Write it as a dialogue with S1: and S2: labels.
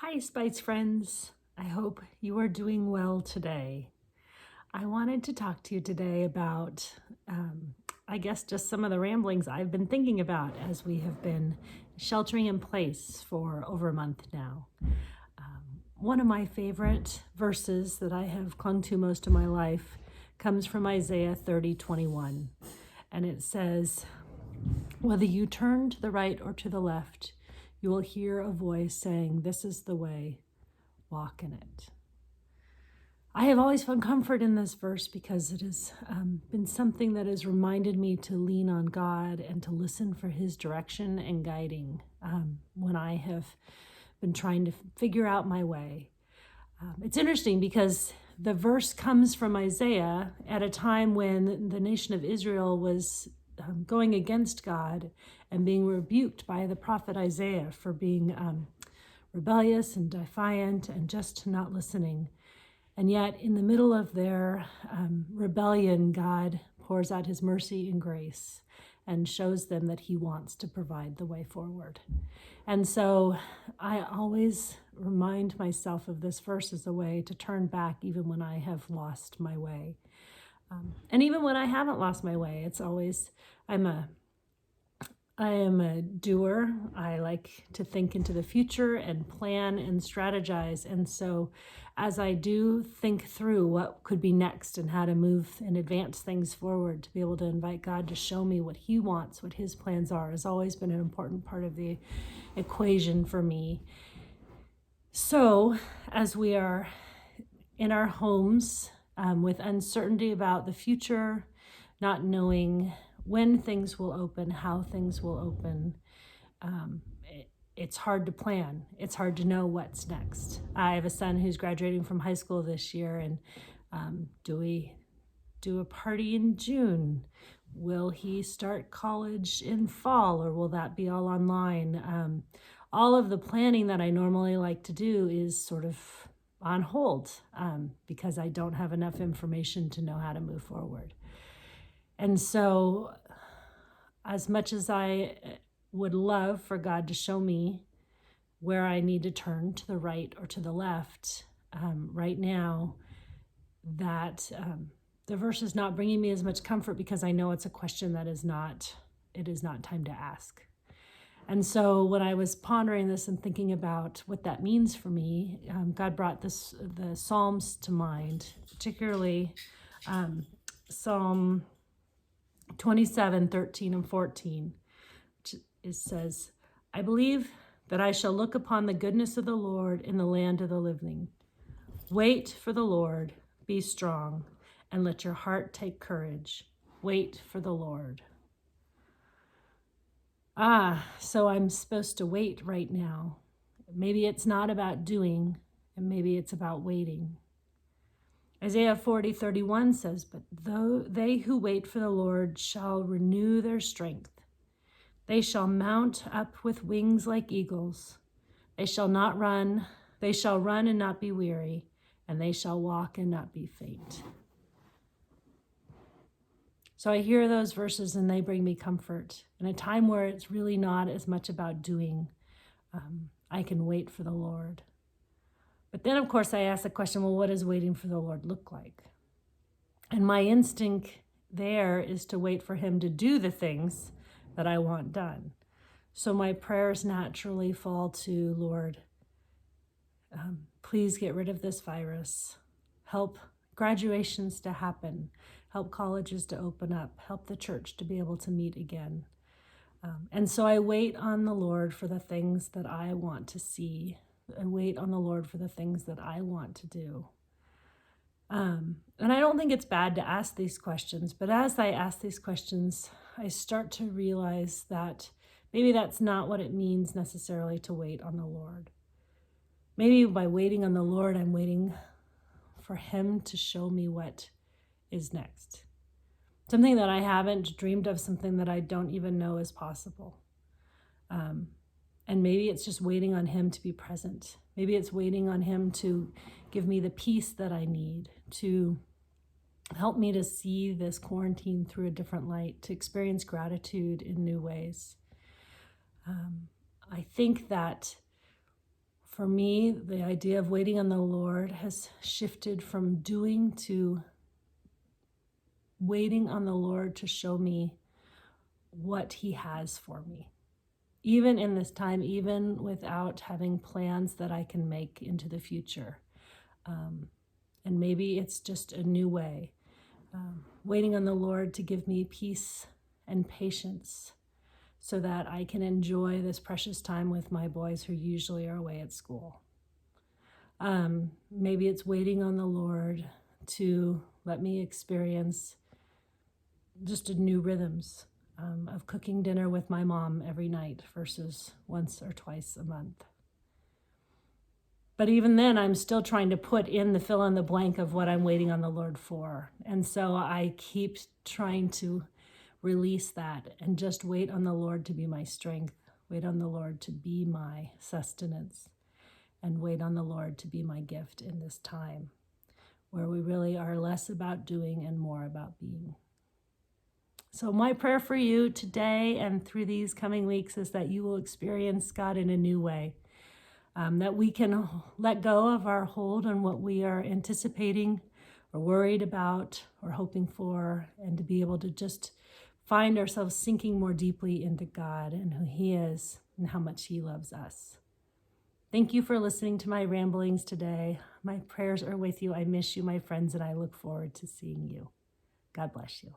S1: Hi, Spice friends. I hope you are doing well today. I wanted to talk to you today about, I guess, just some of the ramblings I've been thinking about as we have been sheltering in place for over a month now. One of my favorite verses that I have clung to most of my life comes from Isaiah 30:21. And it says, "Whether you turn to the right or to the left, you will hear a voice saying, 'This is the way, walk in it.'" I have always found comfort in this verse because it has been something that has reminded me to lean on God and to listen for His direction and guiding when I have been trying to figure out my way. It's interesting because the verse comes from Isaiah at a time when the nation of Israel was going against God and being rebuked by the prophet Isaiah for being rebellious and defiant and just not listening. And yet, in the middle of their rebellion, God pours out His mercy and grace and shows them that He wants to provide the way forward. And so I always remind myself of this verse as a way to turn back even when I have lost my way. And even when I haven't lost my way, it's always, I am a doer. I like to think into the future and plan and strategize. And so as I do think through what could be next and how to move and advance things forward, to be able to invite God to show me what He wants, what His plans are, has always been an important part of the equation for me. So as we are in our homes with uncertainty about the future, not knowing when things will open, how things will open, it's hard to plan. It's hard to know what's next. I have a son who's graduating from high school this year, and do we do a party in June? Will he start college in fall, or will that be all online? All of the planning that I normally like to do is sort of on hold because I don't have enough information to know how to move forward. And so, as much as I would love for God to show me where I need to turn to the right or to the left, right now, that the verse is not bringing me as much comfort because I know it's a question that is not time to ask. And so when I was pondering this and thinking about what that means for me, God brought the Psalms to mind, particularly Psalm 27, 13, and 14. It says, "I believe that I shall look upon the goodness of the Lord in the land of the living. Wait for the Lord, be strong, and let your heart take courage. Wait for the Lord." So I'm supposed to wait right now. Maybe it's not about doing, and maybe it's about waiting. Isaiah 40:31 says, "But though they who wait for the Lord shall renew their strength. They shall mount up with wings like eagles. They shall run and not be weary, and they shall walk and not be faint." So I hear those verses and they bring me comfort. In a time where it's really not as much about doing, I can wait for the Lord. But then, of course, I ask the question, well, what does waiting for the Lord look like? And my instinct there is to wait for Him to do the things that I want done. So my prayers naturally fall to, Lord, please get rid of this virus. Help graduations to happen. Help colleges to open up. Help the church to be able to meet again. And so I wait on the Lord for the things that I want to see. I wait on the Lord for the things that I want to do. And I don't think it's bad to ask these questions, but as I ask these questions, I start to realize that maybe that's not what it means necessarily to wait on the Lord. Maybe by waiting on the Lord, I'm waiting for Him to show me what is next. Something that I haven't dreamed of, something that I don't even know is possible. And maybe it's just waiting on Him to be present. Maybe it's waiting on Him to give me the peace that I need, to help me to see this quarantine through a different light, to experience gratitude in new ways. I think that For me, the idea of waiting on the Lord has shifted from doing to waiting on the Lord to show me what He has for me. Even in this time, even without having plans that I can make into the future. And maybe it's just a new way. Waiting on the Lord to give me peace and patience so that I can enjoy this precious time with my boys who usually are away at school. Maybe it's waiting on the Lord to let me experience just a new rhythms of cooking dinner with my mom every night versus once or twice a month. But even then, I'm still trying to put in the fill in the blank of what I'm waiting on the Lord for. And so I keep trying to release that and just wait on the Lord to be my strength, wait on the Lord to be my sustenance, and wait on the Lord to be my gift in this time where we really are less about doing and more about being. So my prayer for you today and through these coming weeks is that you will experience God in a new way. That we can let go of our hold on what we are anticipating or worried about or hoping for, and to be able to just find ourselves sinking more deeply into God and who He is and how much He loves us. Thank you for listening to my ramblings today. My prayers are with you. I miss you, my friends, and I look forward to seeing you. God bless you.